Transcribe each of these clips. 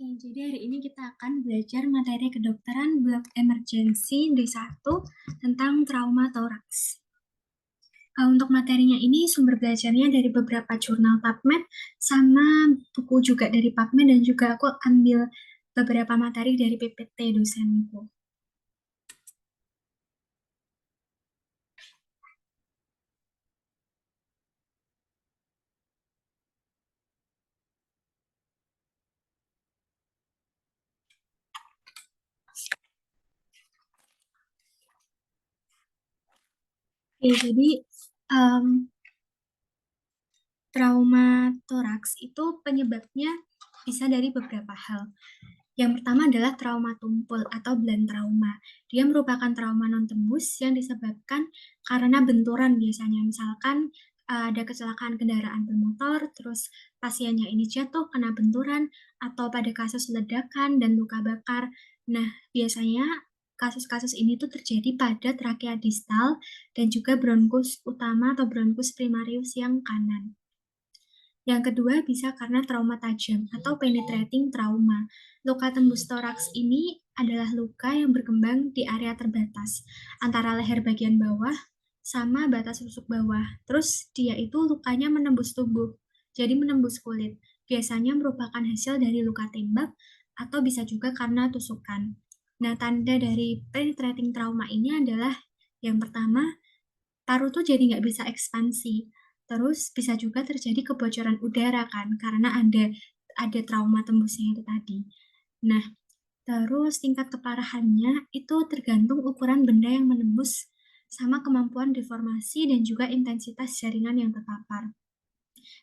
Oke, jadi hari ini kita akan belajar materi kedokteran blok emergency D1 tentang trauma toraks. Untuk materinya ini sumber belajarnya dari beberapa jurnal PubMed sama buku juga dari PubMed dan juga aku ambil beberapa materi dari PPT dosenku. Oke, jadi trauma toraks itu penyebabnya bisa dari beberapa hal. Yang pertama adalah trauma tumpul atau blunt trauma. Dia merupakan trauma non tembus yang disebabkan karena benturan biasanya. Misalkan ada kecelakaan kendaraan bermotor, terus pasiennya ini jatuh kena benturan, atau pada kasus ledakan dan luka bakar. Nah, biasanya kasus-kasus ini tuh terjadi pada trakea distal dan juga bronkus utama atau bronkus primarius yang kanan. Yang kedua bisa karena trauma tajam atau penetrating trauma. Luka tembus toraks ini adalah luka yang berkembang di area terbatas antara leher bagian bawah sama batas rusuk bawah. Terus dia itu lukanya menembus tubuh, jadi menembus kulit. Biasanya merupakan hasil dari luka tembak atau bisa juga karena tusukan. Nah, tanda dari penetrating trauma ini adalah yang pertama, paru tuh jadi nggak bisa ekspansi. Terus bisa juga terjadi kebocoran udara kan, karena ada trauma tembusnya itu tadi. Nah, terus tingkat keparahannya itu tergantung ukuran benda yang menembus sama kemampuan deformasi dan juga intensitas jaringan yang terpapar.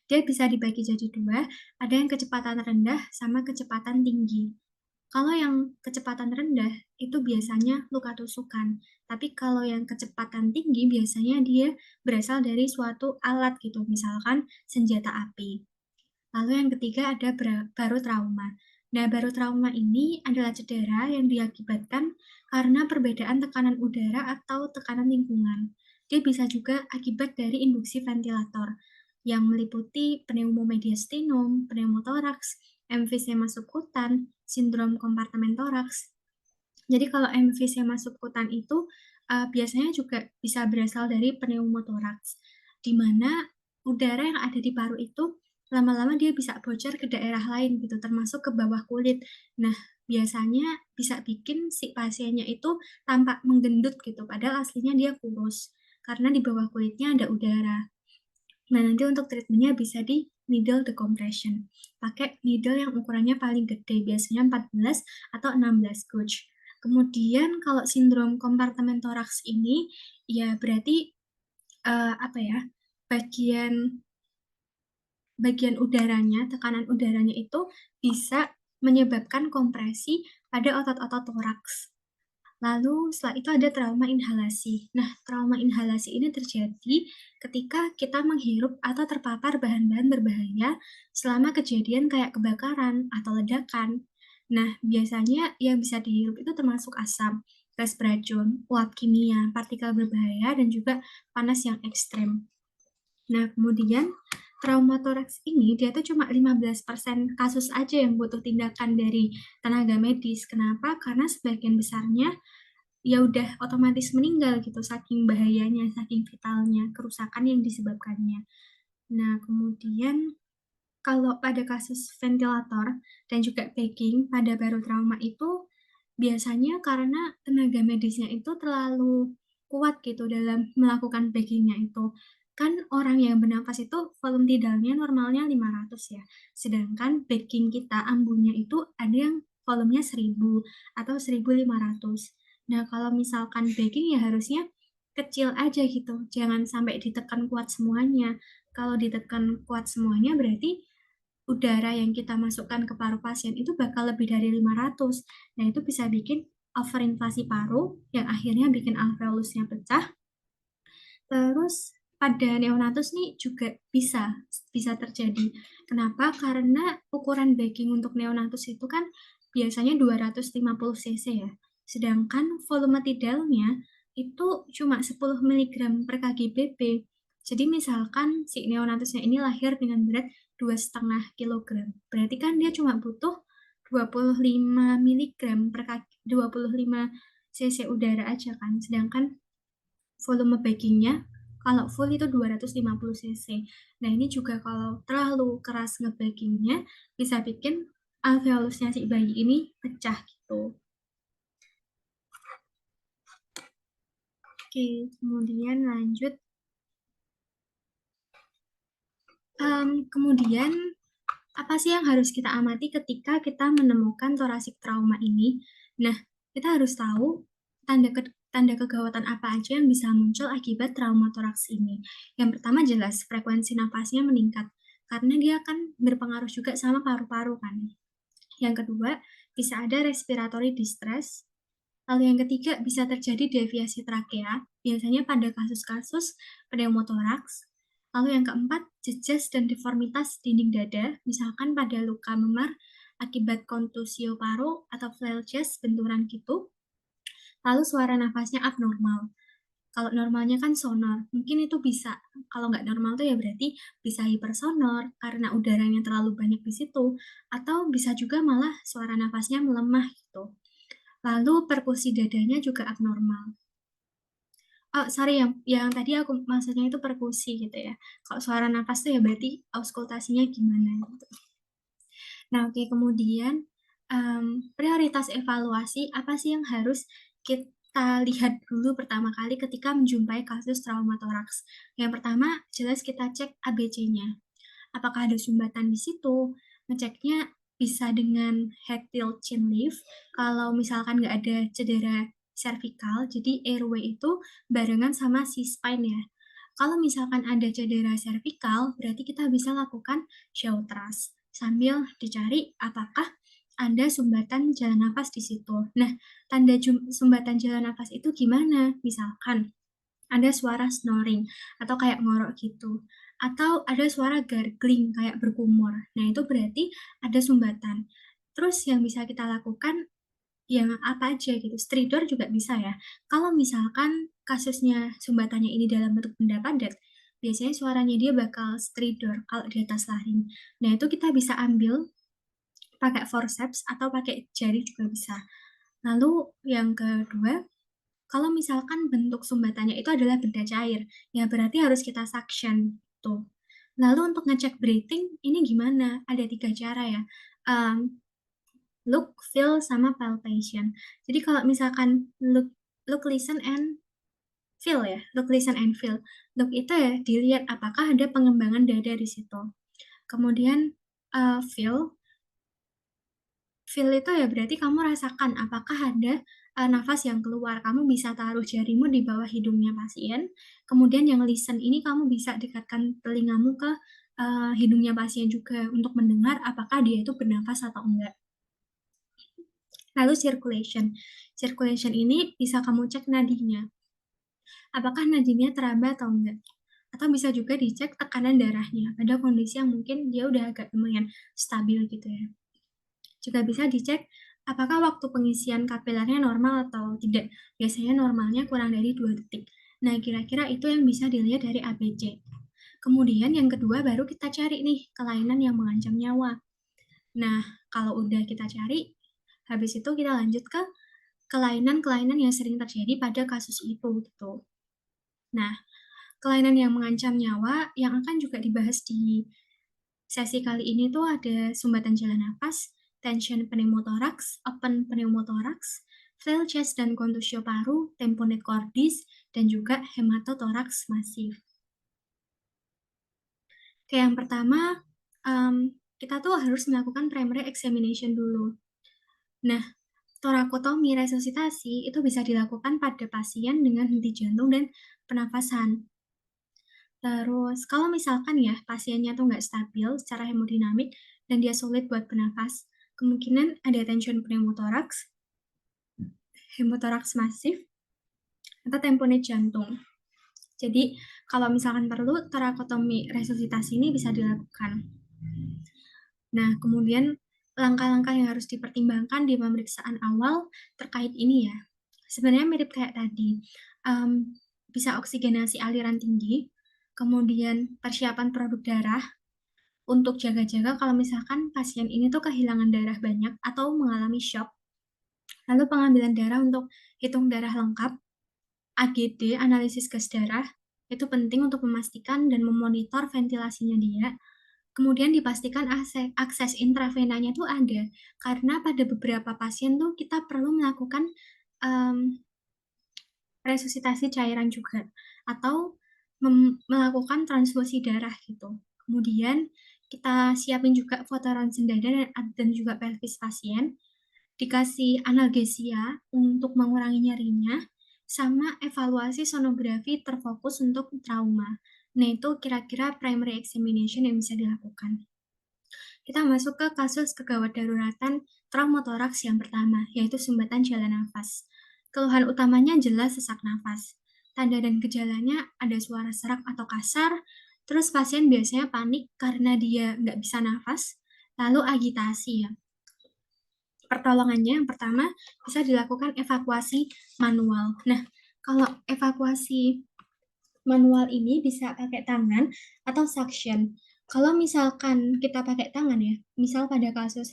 Dia bisa dibagi jadi dua, ada yang kecepatan rendah sama kecepatan tinggi. Kalau yang kecepatan rendah itu biasanya luka tusukan, tapi kalau yang kecepatan tinggi biasanya dia berasal dari suatu alat gitu, misalkan senjata api. Lalu yang ketiga ada baru trauma. Nah, baru trauma ini adalah cedera yang diakibatkan karena perbedaan tekanan udara atau tekanan lingkungan. Dia bisa juga akibat dari induksi ventilator yang meliputi pneumomediastinum, pneumotoraks, emfisema subkutan, sindrom kompartemen toraks. Jadi kalau emfisema subkutan itu biasanya juga bisa berasal dari pneumotoraks, di mana udara yang ada di paru itu lama-lama dia bisa bocor ke daerah lain gitu, termasuk ke bawah kulit. Nah, biasanya bisa bikin si pasiennya itu tampak menggendut gitu, padahal aslinya dia kurus, karena di bawah kulitnya ada udara. Nah, nanti untuk treatmentnya bisa di needle decompression. Pakai needle yang ukurannya paling gede, biasanya 14 atau 16 gauge. Kemudian kalau sindrom kompartemen toraks ini, ya berarti apa ya, bagian bagian udaranya, tekanan udaranya itu bisa menyebabkan kompresi pada otot-otot toraks. Lalu setelah itu ada trauma inhalasi. Nah, trauma inhalasi ini terjadi ketika kita menghirup atau terpapar bahan-bahan berbahaya selama kejadian kayak kebakaran atau ledakan. Nah, biasanya yang bisa dihirup itu termasuk asap, gas beracun, uap kimia, partikel berbahaya, dan juga panas yang ekstrem. Nah, kemudian trauma toraks ini dia tuh cuma 15% kasus aja yang butuh tindakan dari tenaga medis. Kenapa? Karena sebagian besarnya ya udah otomatis meninggal gitu saking bahayanya, saking vitalnya, kerusakan yang disebabkannya. Nah, kemudian kalau pada kasus ventilator dan juga bagging pada baru trauma itu biasanya karena tenaga medisnya itu terlalu kuat gitu dalam melakukan baggingnya itu. Kan orang yang bernafas itu volume tidalnya normalnya 500 ya. Sedangkan bagging kita ambunnya itu ada yang volumenya 1000 atau 1500. Nah, kalau misalkan bagging ya harusnya kecil aja gitu. Jangan sampai ditekan kuat semuanya. Kalau ditekan kuat semuanya berarti udara yang kita masukkan ke paru pasien itu bakal lebih dari 500. Nah, itu bisa bikin overinflasi paru yang akhirnya bikin alveolusnya pecah. Terus pada neonatus nih juga bisa terjadi. Kenapa? Karena ukuran bagging untuk neonatus itu kan biasanya 250 cc ya. Sedangkan volume tidalnya itu cuma 10 mg per kg-BB. Jadi misalkan si neonatusnya ini lahir dengan berat 2,5 kg. Berarti kan dia cuma butuh 25 mg per kaki, 25 cc udara aja kan. Sedangkan volume backingnya kalau full itu 250 cc. Nah, ini juga kalau terlalu keras ngebackingnya bisa bikin alveolusnya si bayi ini pecah gitu. Oke, kemudian lanjut. Kemudian apa sih yang harus kita amati ketika kita menemukan thoracic trauma ini? Nah, kita harus tahu tanda kegawatan apa aja yang bisa muncul akibat trauma toraks ini. Yang pertama jelas frekuensi nafasnya meningkat karena dia akan berpengaruh juga sama paru-paru kan. Yang kedua, bisa ada respiratory distress. Lalu yang ketiga, bisa terjadi deviasi trakea, biasanya pada kasus-kasus pneumotoraks. Lalu yang keempat, jejas dan deformitas dinding dada, misalkan pada luka memar akibat kontusio paru atau flail chest, benturan gitu. Lalu suara nafasnya abnormal. Kalau normalnya kan sonor, mungkin itu bisa. Kalau nggak normal tuh ya berarti bisa hipersonor karena udaranya terlalu banyak di situ, atau bisa juga malah suara nafasnya melemah gitu. Lalu perkusi dadanya juga abnormal. Oh, sorry, yang tadi aku maksudnya itu perkusi gitu ya. Kalau suara nafas tuh ya berarti auskultasinya gimana gitu. Nah, oke, kemudian prioritas evaluasi apa sih yang harus kita lihat dulu pertama kali ketika menjumpai kasus trauma toraks? Yang pertama, jelas kita cek ABC-nya. Apakah ada sumbatan di situ? Ngeceknya bisa dengan head tilt chin lift. Kalau misalkan nggak ada cedera cervical, jadi airway itu barengan sama si spine ya. Kalau misalkan ada cedera cervical, berarti kita bisa lakukan show thrust sambil dicari apakah ada sumbatan jalan nafas di situ. Nah, tanda sumbatan jalan nafas itu gimana? Misalkan ada suara snoring atau kayak ngorok gitu. Atau ada suara gargling kayak berkumur. Nah, itu berarti ada sumbatan. Terus yang bisa kita lakukan yang apa aja gitu. Stridor juga bisa ya. Kalau misalkan kasusnya sumbatannya ini dalam bentuk benda padat, biasanya suaranya dia bakal stridor kalau di atas laring. Nah, itu kita bisa ambil pakai forceps atau pakai jari juga bisa. Lalu yang kedua, kalau misalkan bentuk sumbatannya itu adalah benda cair, ya berarti harus kita suction tuh. Lalu untuk ngecek breathing ini gimana? Ada 3 cara ya. Um, Look, feel, sama palpation. Jadi kalau misalkan look, listen, and feel ya. Look, listen, and feel. Look itu ya dilihat apakah ada pengembangan dada di situ. Kemudian feel. Feel itu ya berarti kamu rasakan apakah ada nafas yang keluar. Kamu bisa taruh jarimu di bawah hidungnya pasien. Kemudian yang listen ini kamu bisa dekatkan telingamu ke hidungnya pasien juga untuk mendengar apakah dia itu bernafas atau enggak. Lalu circulation. Circulation ini bisa kamu cek nadinya. Apakah nadinya teraba atau enggak. Atau bisa juga dicek tekanan darahnya pada kondisi yang mungkin dia udah agak lumayan stabil gitu ya. Juga bisa dicek apakah waktu pengisian kapilernya normal atau tidak. Biasanya normalnya kurang dari 2 detik. Nah, kira-kira itu yang bisa dilihat dari ABC. Kemudian yang kedua baru kita cari nih kelainan yang mengancam nyawa. Nah, kalau udah kita cari, habis itu kita lanjut ke kelainan-kelainan yang sering terjadi pada kasus itu gitu. Nah, kelainan yang mengancam nyawa yang akan juga dibahas di sesi kali ini tuh ada sumbatan jalan nafas, tension pneumothorax, open pneumothorax, flail chest dan contusio paru, tamponade cordis, dan juga hematotoraks masif. Oke, yang pertama, kita tuh harus melakukan primary examination dulu. Nah, torakotomi resusitasi itu bisa dilakukan pada pasien dengan henti jantung dan pernafasan. Terus, kalau misalkan ya pasiennya tuh nggak stabil secara hemodinamik dan dia sulit buat bernafas, kemungkinan ada tension pneumothorax, hemothorax masif, atau tamponade jantung. Jadi, kalau misalkan perlu, torakotomi resusitasi ini bisa dilakukan. Nah, kemudian langkah-langkah yang harus dipertimbangkan di pemeriksaan awal terkait ini ya. Sebenarnya mirip kayak tadi. Bisa oksigenasi aliran tinggi, kemudian persiapan produk darah, untuk jaga-jaga kalau misalkan pasien ini tuh kehilangan darah banyak atau mengalami shock. Lalu pengambilan darah untuk hitung darah lengkap, AGD, analisis gas darah, itu penting untuk memastikan dan memonitor ventilasinya dia. Kemudian dipastikan akses intravenanya tuh ada, karena pada beberapa pasien tuh kita perlu melakukan resusitasi cairan juga, atau melakukan transfusi darah gitu. Kemudian kita siapin juga foto ronsen dada dan juga pelvis pasien, dikasih analgesia untuk mengurangi nyerinya, sama evaluasi sonografi terfokus untuk trauma. Nah, itu kira-kira primary examination yang bisa dilakukan. Kita masuk ke kasus kegawat daruratan traumatoraks yang pertama, yaitu sumbatan jalan nafas. Keluhan utamanya jelas sesak nafas. Tanda dan gejalanya ada suara serak atau kasar, terus pasien biasanya panik karena dia nggak bisa nafas, lalu agitasi ya. Pertolongannya yang pertama bisa dilakukan evakuasi manual. Nah, kalau evakuasi manual ini bisa pakai tangan atau suction. Kalau misalkan kita pakai tangan ya, misal pada kasus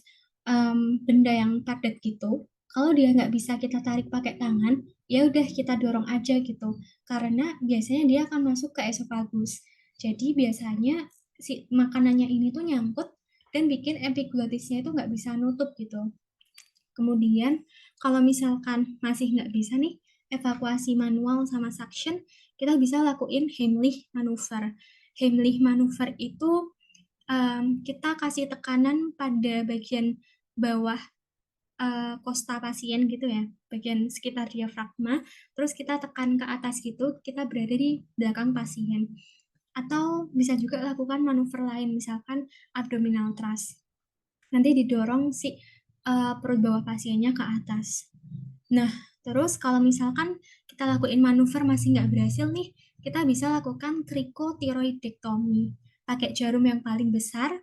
benda yang padat gitu, kalau dia nggak bisa kita tarik pakai tangan, ya udah kita dorong aja gitu. Karena biasanya dia akan masuk ke esofagus. Jadi biasanya si makanannya ini tuh nyangkut dan bikin epiglotisnya itu nggak bisa nutup gitu. Kemudian kalau misalkan masih nggak bisa nih evakuasi manual sama suction, kita bisa lakuin Heimlich maneuver. Heimlich maneuver itu kita kasih tekanan pada bagian bawah kosta pasien gitu ya, bagian sekitar diafragma, terus kita tekan ke atas gitu, kita berada di belakang pasien. Atau bisa juga lakukan manuver lain, misalkan abdominal thrust. Nanti didorong si perut bawah pasiennya ke atas. Nah, terus kalau misalkan kita lakuin manuver masih nggak berhasil nih, kita bisa lakukan krikotiroidektomi. Pakai jarum yang paling besar,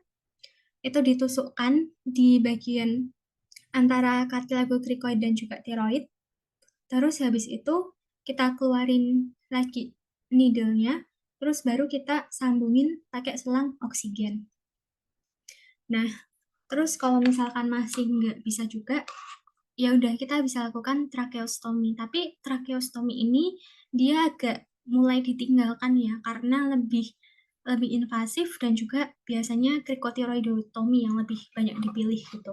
itu ditusukkan di bagian antara kartilago krikoid dan juga tiroid. Terus habis itu kita keluarin lagi needle-nya, terus baru kita sambungin pakai selang oksigen. Nah, terus kalau misalkan masih nggak bisa juga, ya udah kita bisa lakukan tracheostomy. Tapi tracheostomy ini dia agak mulai ditinggalkan ya karena lebih invasif dan juga biasanya krikotiroidotomy yang lebih banyak dipilih gitu.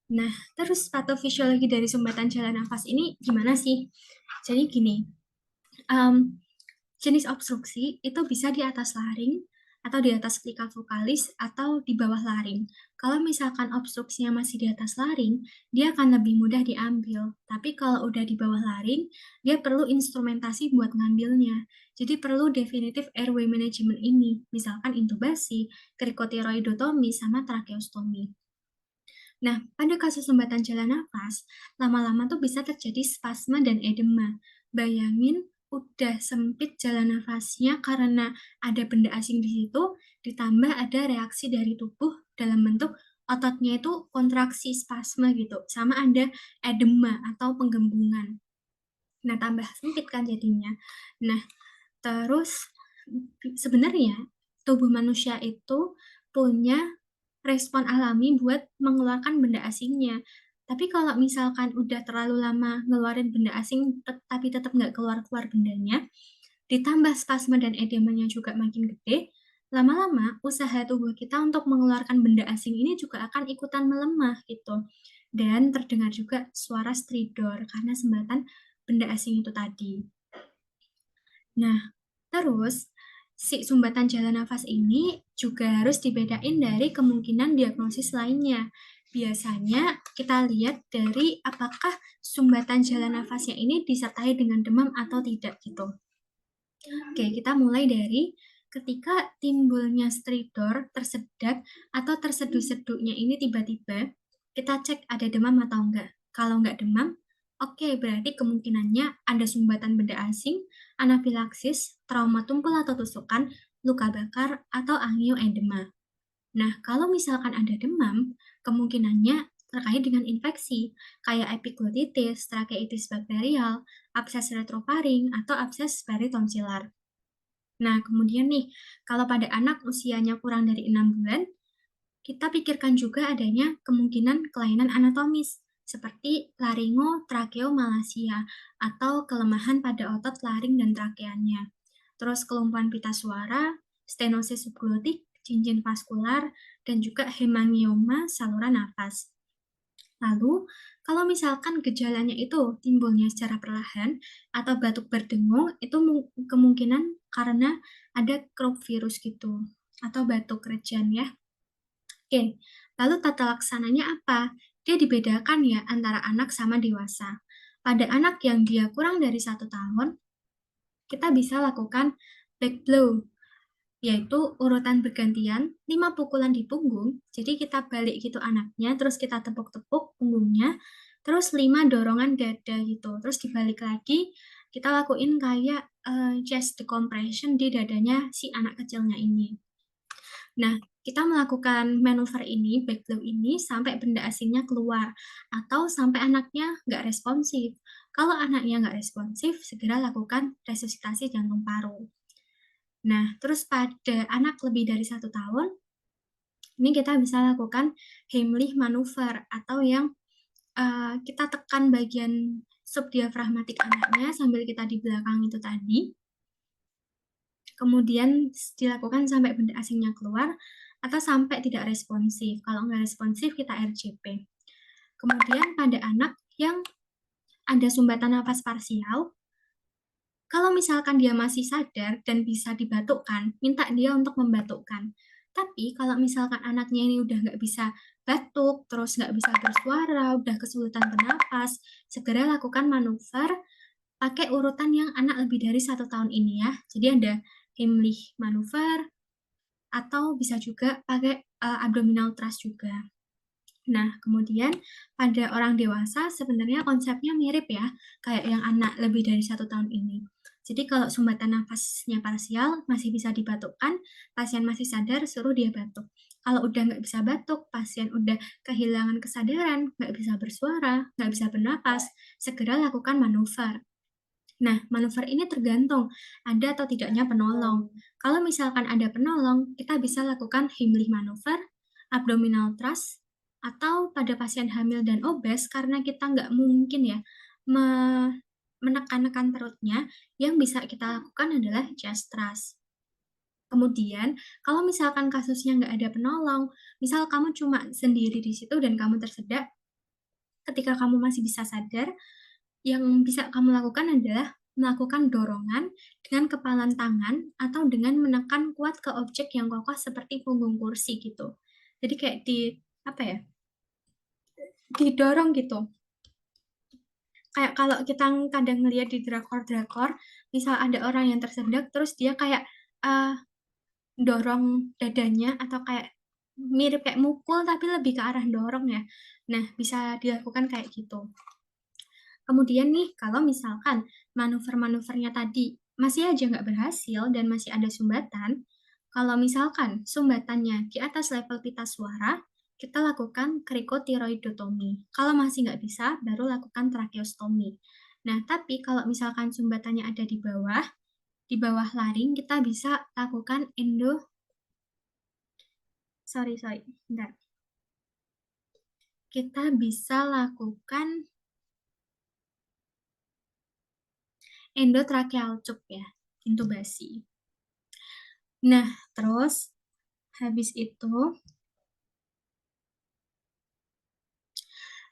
Nah, terus patofisiologi dari sumbatan jalan nafas ini gimana sih? Jadi gini, jenis obstruksi itu bisa di atas laring, atau di atas plika vokalis, atau di bawah laring. Kalau misalkan obstruksinya masih di atas laring, dia akan lebih mudah diambil. Tapi kalau udah di bawah laring, dia perlu instrumentasi buat ngambilnya. Jadi perlu definitif airway management ini, misalkan intubasi, krikotiroidotomi, sama tracheostomi. Nah, pada kasus sumbatan jalan nafas, lama-lama tuh bisa terjadi spasme dan edema. Bayangin udah sempit jalan nafasnya karena ada benda asing di situ, ditambah ada reaksi dari tubuh dalam bentuk ototnya itu kontraksi spasme gitu, sama ada edema atau penggembungan. Nah, tambah sempit kan jadinya. Nah, terus sebenarnya tubuh manusia itu punya respon alami buat mengeluarkan benda asingnya. Tapi kalau misalkan udah terlalu lama ngeluarin benda asing, tapi tetap nggak keluar-keluar bendanya, ditambah spasme dan edemanya juga makin gede, lama-lama usaha tubuh kita untuk mengeluarkan benda asing ini juga akan ikutan melemah gitu. Dan terdengar juga suara stridor karena sembatan benda asing itu tadi. Nah, terus si sumbatan jalan nafas ini juga harus dibedain dari kemungkinan diagnosis lainnya. Biasanya kita lihat dari apakah sumbatan jalan nafasnya ini disertai dengan demam atau tidak gitu. Oke, kita mulai dari ketika timbulnya stridor, tersedak, atau terseduh-seduhnya ini tiba-tiba, kita cek ada demam atau enggak. Kalau enggak demam, oke, berarti kemungkinannya ada sumbatan benda asing, anafilaksis, trauma tumpul atau tusukan, luka bakar, atau angioedema. Nah, kalau misalkan ada demam, kemungkinannya terkait dengan infeksi, kayak Nah, kemudian nih, kalau pada anak usianya kurang dari 6 bulan, kita pikirkan juga adanya kemungkinan kelainan anatomis, seperti laringotrakeomalacia atau kelemahan pada otot laring dan trakeanya. Terus kelumpuhan pita suara, stenosis subglotik, cincin vaskular, dan juga hemangioma saluran nafas. Lalu, kalau misalkan gejalanya itu timbulnya secara perlahan atau batuk berdengung, itu kemungkinan karena ada Croup virus gitu, atau batuk rejan ya. Oke, lalu tata laksananya apa? Dia dibedakan ya antara anak sama dewasa. Pada anak yang dia kurang dari 1 tahun, kita bisa lakukan back blow, yaitu urutan bergantian 5 pukulan di punggung. Jadi kita balik gitu anaknya, terus kita tepuk-tepuk punggungnya, terus 5 dorongan dada gitu. Terus dibalik lagi, kita lakuin kayak chest decompression di dadanya si anak kecilnya ini. Nah, kita melakukan manuver ini, back blow ini, sampai benda asingnya keluar, atau sampai anaknya nggak responsif. Kalau anaknya nggak responsif, segera lakukan resusitasi jantung paru. Nah, terus pada anak lebih dari 1 tahun, ini kita bisa lakukan Heimlich maneuver atau yang kita tekan bagian subdiafragmatik anaknya sambil kita di belakang itu tadi. Kemudian dilakukan sampai benda asingnya keluar atau sampai tidak responsif. Kalau nggak responsif, kita RCP. Kemudian pada anak yang ada sumbatan nafas parsial, kalau misalkan dia masih sadar dan bisa dibatukkan, minta dia untuk membatukkan. Tapi kalau misalkan anaknya ini udah nggak bisa batuk, terus nggak bisa bersuara, udah kesulitan bernapas, segera lakukan manuver pakai urutan yang anak lebih dari 1 tahun ini ya. Jadi ada Heimlich manuver, atau bisa juga pakai abdominal thrust juga. Nah, kemudian pada orang dewasa sebenarnya konsepnya mirip ya, kayak yang anak lebih dari 1 tahun ini. Jadi kalau sumbatan nafasnya parsial masih bisa dibatukkan, pasien masih sadar, suruh dia batuk. Kalau udah nggak bisa batuk, pasien udah kehilangan kesadaran, nggak bisa bersuara, nggak bisa bernapas, segera lakukan manuver. Nah, manuver ini tergantung ada atau tidaknya penolong. Kalau misalkan ada penolong, kita bisa lakukan Heimlich manuver, abdominal thrust, atau pada pasien hamil dan obes karena kita nggak mungkin ya menekan-nekan perutnya, yang bisa kita lakukan adalah chest thrust. Kemudian, kalau misalkan kasusnya nggak ada penolong, misal kamu cuma sendiri di situ dan kamu tersedak, ketika kamu masih bisa sadar, yang bisa kamu lakukan adalah melakukan dorongan dengan kepalan tangan atau dengan menekan kuat ke objek yang kokoh seperti punggung kursi gitu. Jadi kayak apa ya, didorong gitu. Kayak kalau kita kadang ngeliat di drakor-drakor, misal ada orang yang tersedak, terus dia kayak dorong dadanya atau kayak mirip kayak mukul tapi lebih ke arah dorong ya. Nah, bisa dilakukan kayak gitu. Kemudian nih, kalau misalkan manuver-manuvernya tadi masih aja nggak berhasil dan masih ada sumbatan, kalau misalkan sumbatannya di atas level pita suara, kita lakukan krikotiroidotomi. Kalau masih nggak bisa, baru lakukan tracheostomi. Nah, tapi kalau misalkan sumbatannya ada di bawah laring, kita bisa lakukan bentar. Kita bisa lakukan endotracheal tube ya, intubasi. Nah, terus habis itu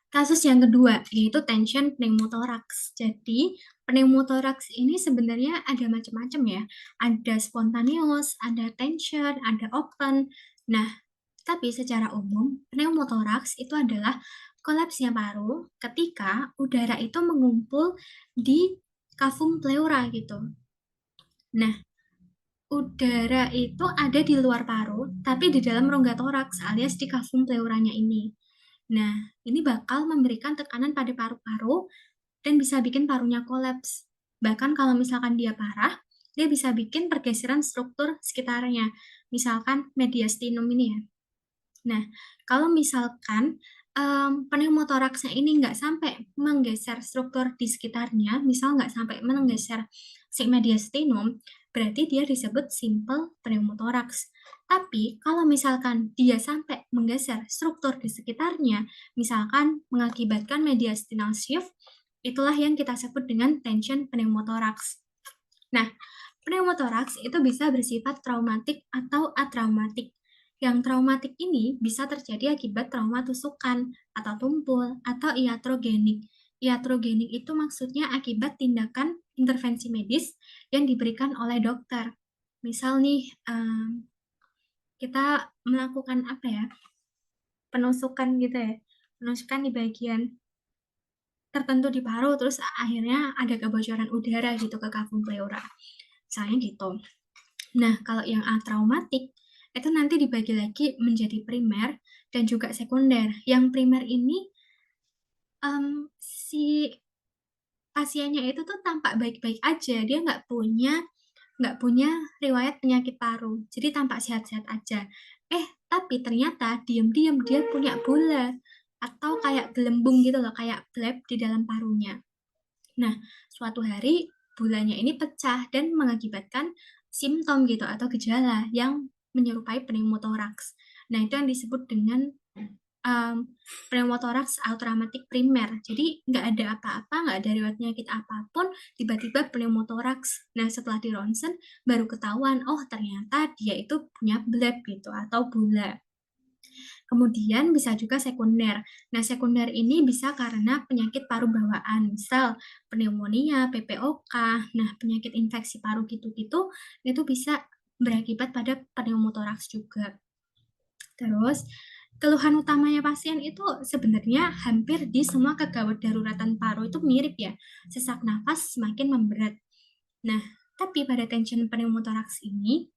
kasus yang kedua yaitu tension pneumothorax. Jadi, pneumothorax ini sebenarnya ada macam-macam ya. Ada spontaneous, ada tension, ada open. Nah, tapi secara umum pneumothorax itu adalah kolapsnya paru ketika udara itu mengumpul di cavum pleura gitu. Nah, udara itu ada di luar paru, tapi di dalam rongga toraks alias di cavum pleuranya ini. Nah, ini bakal memberikan tekanan pada paru-paru dan bisa bikin parunya kolaps. Bahkan kalau misalkan dia parah, dia bisa bikin pergeseran struktur sekitarnya. Misalkan mediastinum ini ya. Nah, kalau misalkan pneumotoraksnya ini nggak sampai menggeser struktur di sekitarnya, misal nggak sampai menggeser si mediastinum, berarti dia disebut simple pneumothorax. Tapi kalau misalkan dia sampai menggeser struktur di sekitarnya, misalkan mengakibatkan mediastinal shift, itulah yang kita sebut dengan tension pneumothorax. Nah, pneumothorax itu bisa bersifat traumatik atau atraumatik. Yang traumatik ini bisa terjadi akibat trauma tusukan atau tumpul atau iatrogenik. Iatrogenik itu maksudnya akibat tindakan intervensi medis yang diberikan oleh dokter. Misal nih, kita melakukan apa ya, penusukan gitu ya, penusukan di bagian tertentu di paru, terus akhirnya ada kebocoran udara gitu ke kavum pleura. Misalnya gitu. Nah, kalau yang atraumatik, itu nanti dibagi lagi menjadi primer dan juga sekunder. Yang primer ini, si pasiennya itu tuh tampak baik-baik aja, dia nggak punya riwayat penyakit paru, jadi tampak sehat-sehat aja. Tapi ternyata diam-diam dia punya bola atau kayak gelembung gitu loh, kayak bleb di dalam parunya. Nah, suatu hari bolanya ini pecah dan mengakibatkan simptom gitu atau gejala yang menyerupai pneumothorax. Nah, itu yang disebut dengan pneumothorax atraumatik primer. Jadi nggak ada apa-apa, nggak ada riwayat penyakit apapun, tiba-tiba pneumothorax. Nah, setelah di ronsen baru ketahuan, oh ternyata dia itu punya bleb gitu atau bola. Kemudian bisa juga sekunder. Nah, sekunder ini bisa karena penyakit paru bawaan, misal pneumonia, PPOK. Nah, penyakit infeksi paru gitu-gitu itu bisa berakibat pada pneumothorax juga. Terus, keluhan utamanya pasien itu sebenarnya hampir di semua kegawat daruratan paru itu mirip ya. Sesak nafas semakin memberat. Nah, tapi pada tension pneumothorax ini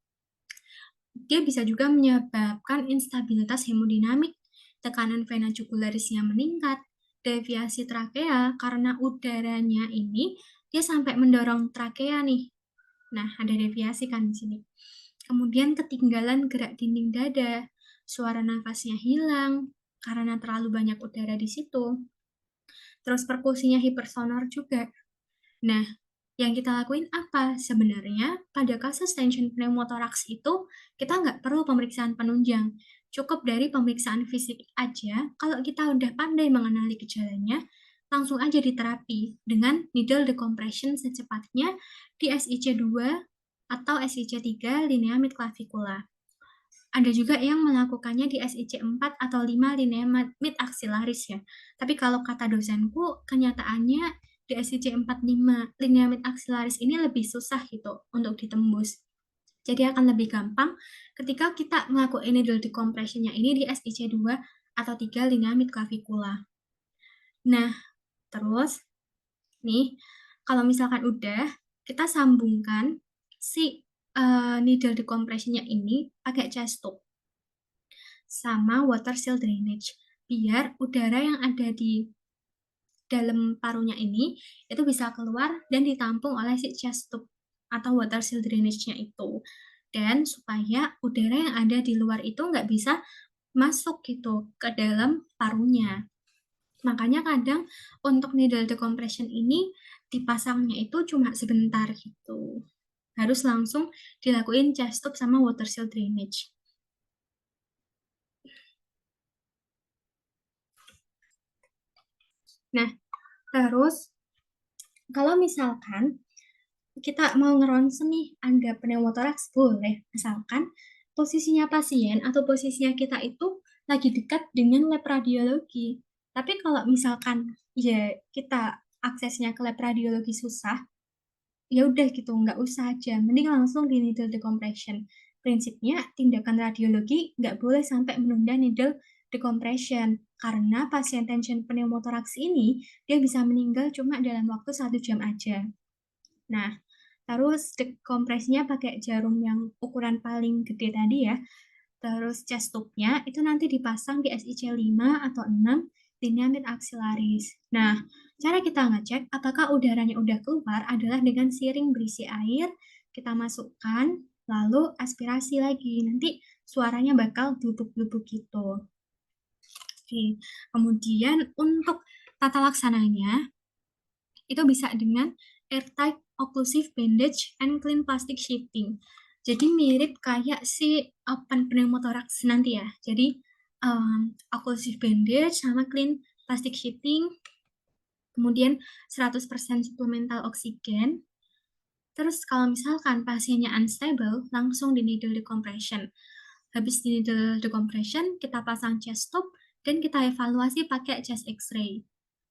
dia bisa juga menyebabkan instabilitas hemodinamik, tekanan vena jugularisnya meningkat, deviasi trakea karena udaranya ini dia sampai mendorong trakea nih. Nah, ada deviasi kan di sini. Kemudian ketinggalan gerak dinding dada, suara nafasnya hilang karena terlalu banyak udara di situ. Terus perkusinya hipersonor juga. Nah, yang kita lakuin apa? Sebenarnya pada kasus tension pneumothorax itu kita nggak perlu pemeriksaan penunjang. Cukup dari pemeriksaan fisik aja, kalau kita udah pandai mengenali gejalanya, langsung aja diterapi dengan needle decompression secepatnya di SIC2 atau SIC3 linea mid clavicula. Ada juga yang melakukannya di SIC4 atau 5 linea mid axillaris ya. Tapi kalau kata dosenku, kenyataannya di SIC45 linea mid axillaris ini lebih susah gitu untuk ditembus. Jadi akan lebih gampang ketika kita ngelakuin needle decompression-nya ini di SIC2 atau 3 linea mid clavicula. Nah, terus nih, kalau misalkan udah, kita sambungkan si needle decompression-nya ini pakai chest tube sama water seal drainage, biar udara yang ada di dalam parunya ini itu bisa keluar dan ditampung oleh si chest tube atau water seal drainage-nya itu. Dan supaya udara yang ada di luar itu nggak bisa masuk gitu ke dalam parunya. Makanya kadang untuk needle decompression ini dipasangnya itu cuma sebentar gitu. Harus langsung dilakuin chest tube sama water seal drainage. Nah, terus kalau misalkan kita mau ngeronsen nih, ada pneumothorax boleh, asalkan posisinya pasien atau posisinya kita itu lagi dekat dengan lab radiologi. Tapi kalau misalkan ya kita aksesnya ke lab radiologi susah, ya udah gitu, nggak usah aja, mending langsung di needle decompression. Prinsipnya tindakan radiologi nggak boleh sampai menunda needle decompression, karena pasien tension pneumothorax ini dia bisa meninggal cuma dalam waktu 1 jam aja. Nah, terus dekompresinya pakai jarum yang ukuran paling gede tadi ya. Terus chest tube-nya itu nanti dipasang di SIC5 atau 6 linea mid axillaris. Nah, cara kita ngecek apakah udaranya udah keluar adalah dengan siring berisi air, kita masukkan, lalu aspirasi lagi. Nanti suaranya bakal blubuk-blubuk gitu. Oke, kemudian untuk tata laksananya, itu bisa dengan airtight occlusive bandage and clean plastic sheathing. Jadi mirip kayak si open pneumothorax nanti ya. Jadi occlusive bandage sama clean plastic sheathing, kemudian 100% suplemental oksigen. Terus kalau misalkan pasiennya unstable, langsung di needle decompression. Habis di needle decompression, kita pasang chest tube dan kita evaluasi pakai chest X-ray.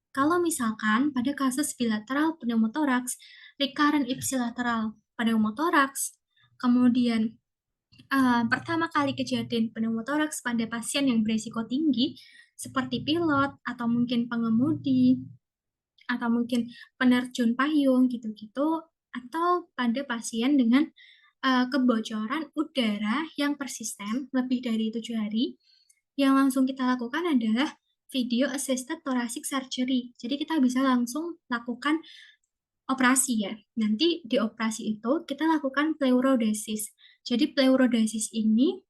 Kalau misalkan pada kasus bilateral pneumothorax, recurrent ipsilateral pneumothorax, kemudian pertama kali kejadian pneumothorax pada pasien yang berisiko tinggi, seperti pilot, atau mungkin pengemudi, atau mungkin penerjun payung, gitu-gitu, atau pada pasien dengan kebocoran udara yang persisten lebih dari 7 hari, yang langsung kita lakukan adalah video assisted thoracic surgery. Jadi kita bisa langsung lakukan operasi ya. Nanti di operasi itu kita lakukan pleurodesis. Jadi pleurodesis ini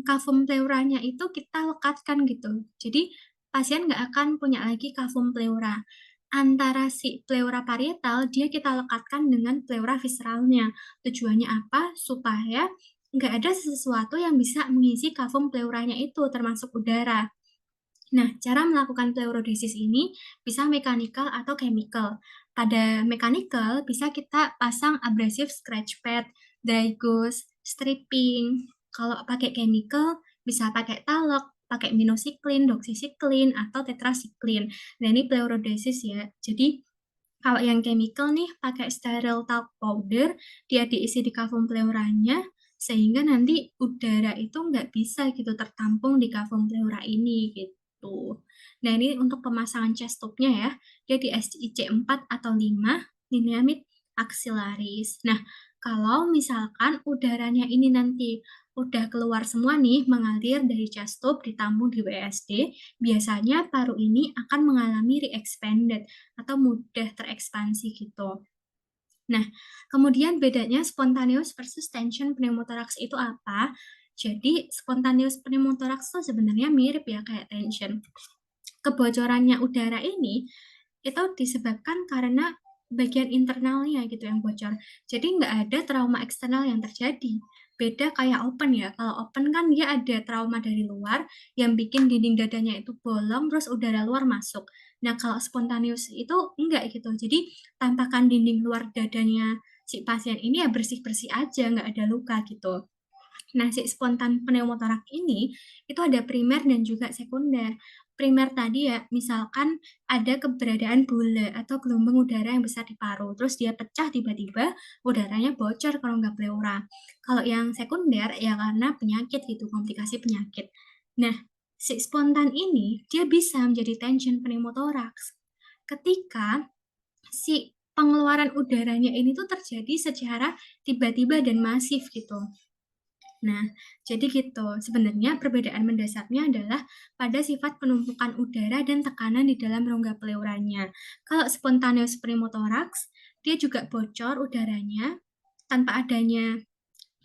kavum pleuranya itu kita lekatkan gitu. Jadi pasien nggak akan punya lagi kavum pleura. Antara si pleura parietal, dia kita lekatkan dengan pleura visceralnya. Tujuannya apa? Supaya nggak ada sesuatu yang bisa mengisi kavum pleuranya itu, termasuk udara. Nah, cara melakukan pleurodesis ini bisa mechanical atau chemical. Pada mechanical, bisa kita pasang abrasive scratch pad, dry gauze, stripping. Kalau pakai chemical, bisa pakai talc, pakai minocycline, doxycycline, atau tetracycline. Nah, ini pleurodesis ya. Jadi, kalau yang chemical nih, pakai sterile talc powder, dia diisi di kavum pleuranya, sehingga nanti udara itu nggak bisa gitu tertampung di kavum pleura ini gitu. Nah, ini untuk pemasangan chest tube-nya ya, dia di SIC 4 atau 5, lineamid axillaris. Nah, kalau misalkan udaranya ini nanti udah keluar semua nih, mengalir dari chest tube ditampung di WSD, biasanya paru ini akan mengalami re-expanded atau mudah terekspansi gitu. Nah, kemudian bedanya spontaneous versus tension pneumothorax itu apa? Jadi, spontaneous pneumothorax itu sebenarnya mirip ya kayak tension. Kebocorannya udara ini itu disebabkan karena bagian internalnya gitu yang bocor. Jadi nggak ada trauma eksternal yang terjadi. Beda kayak open ya. Kalau open kan dia ada trauma dari luar yang bikin dinding dadanya itu bolong terus udara luar masuk. Nah, kalau spontaneous itu enggak gitu. Jadi tampakan dinding luar dadanya si pasien ini ya bersih-bersih aja, nggak ada luka gitu. Nah, si spontan pneumotorak ini itu ada primer dan juga sekunder. Primer tadi ya, misalkan ada keberadaan bule atau gelombang udara yang besar di paru, terus dia pecah tiba-tiba, udaranya bocor kalau nggak pleura. Kalau yang sekunder ya karena penyakit gitu, komplikasi penyakit. Nah, si spontan ini dia bisa menjadi tension pneumothorax ketika si pengeluaran udaranya ini tuh terjadi secara tiba-tiba dan masif gitu. Nah, jadi gitu. Sebenarnya perbedaan mendasarnya adalah pada sifat penumpukan udara dan tekanan di dalam rongga pleuranya. Kalau spontaneous pneumothorax, dia juga bocor udaranya tanpa adanya,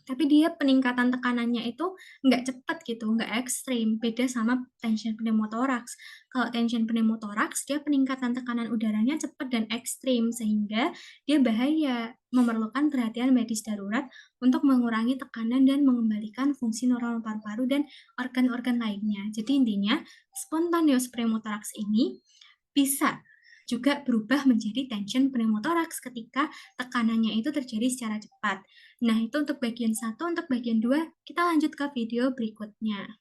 tapi dia peningkatan tekanannya itu nggak cepat gitu, nggak ekstrim. Beda sama tension pneumothorax. Kalau tension pneumothorax, dia peningkatan tekanan udaranya cepat dan ekstrim, sehingga dia bahaya, memerlukan perhatian medis darurat untuk mengurangi tekanan dan mengembalikan fungsi normal paru-paru dan organ-organ lainnya. Jadi intinya, spontaneous pneumothorax ini bisa juga berubah menjadi tension pneumothorax ketika tekanannya itu terjadi secara cepat. Nah, itu untuk bagian 1, untuk bagian 2 kita lanjut ke video berikutnya.